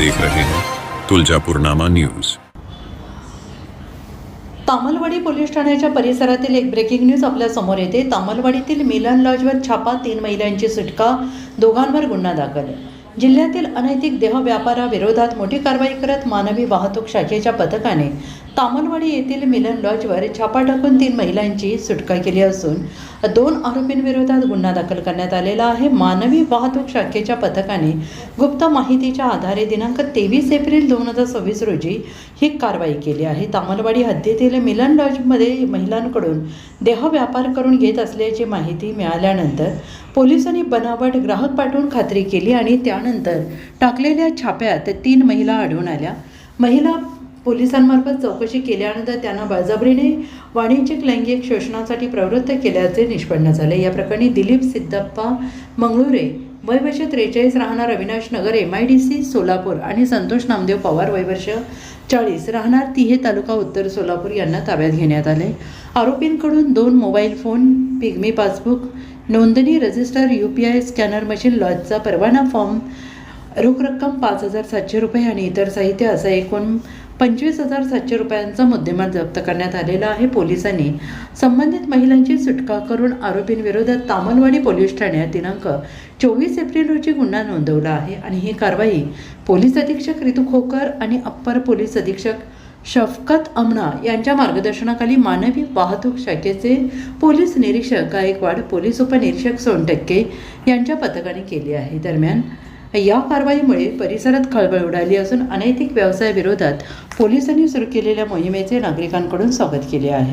देख रहे हैं तुळजापूरनामा न्यूज। तामलवाडी पोलीस ठाण्याच्या परिसरातील एक ब्रेकिंग न्यूज आपल्या समोर येते। तामलवाडीतील मिलन लॉजवर छापा, 3 महिलांची सुटका, दोघांवर गुन्हा दाखल। जिल्ह्यातील अनैतिक देह व्यापाराविरोधात मोठी कारवाई करत मानवी वाहतूक शाखेच्या पथकाने तामलवाडी येथील मिलन लॉजवर छापा टाकून 3 महिलांची सुटका केली असून 2 आरोपींविरोधात गुन्हा दाखल करण्यात आलेला आहे। मानवी वाहतूक शाखेच्या पथकाने गुप्त माहितीच्या आधारे दिनांक 23 एप्रिल 2026 रोजी ही कारवाई केली आहे। तामलवाडी हद्दीतील मिलन लॉजमध्ये महिलांकडून देह व्यापार करून घेत असल्याची माहिती मिळाल्यानंतर पोलिसांनी बनावट ग्राहक पाठवून खात्री केली आणि त्यानंतर टाकलेल्या छाप्यात 3 महिला आढळून आल्या। महिला पोलिसांमार्फत चौकशी केल्यानंतर त्यांना बळजबरीने वाणिज्यिक लैंगिक शोषणासाठी प्रवृत्त केल्याचे निष्पन्न झाले। या प्रकरणी दिलीप सिद्धप्पा मंगळुरे वय वर्ष 43 राहणार अविनाश नगर MIDC सोलापूर आणि संतोष नामदेव पवार वय वर्ष 40 राहणार तिहे तालुका उत्तर सोलापूर यांना ताब्यात घेण्यात आले। आरोपींकडून 2 मोबाईल फोन, पिग्मी पासबुक, नोंदणी रजिस्टर, UPI स्कॅनर मशीन, लॉजचा परवाना फॉर्म, रोख रक्कम 5,700 रुपये आणि इतर साहित्य असा एकूण 25,700 रुपयांचा मुद्देमाल जप्त करण्यात आलेला आहे। पोलिसांनी संबंधित महिलांची सुटका करून आरोपींविरोधात तामलवाडी पोलीस ठाण्यात दिनांक 24 एप्रिल रोजी गुन्हा नोंदवला आहे आणि ही कारवाई पोलीस अधीक्षक रितू खोकर आणि अप्पर पोलीस अधीक्षक शफकत अमना यांच्या मार्गदर्शनाखाली मानवी वाहतूक शाखेचे पोलीस निरीक्षक गायकवाड, पोलीस उपनिरीक्षक सोनटक्के यांच्या पथकाने केली आहे। दरम्यान या कारवाईमुळे परिसरात खळबळ उडाली असून अनैतिक व्यवसायाविरोधात पोलिसांनी सुरू केलेल्या मोहिमेचे नागरिकांकडून स्वागत केले आहे।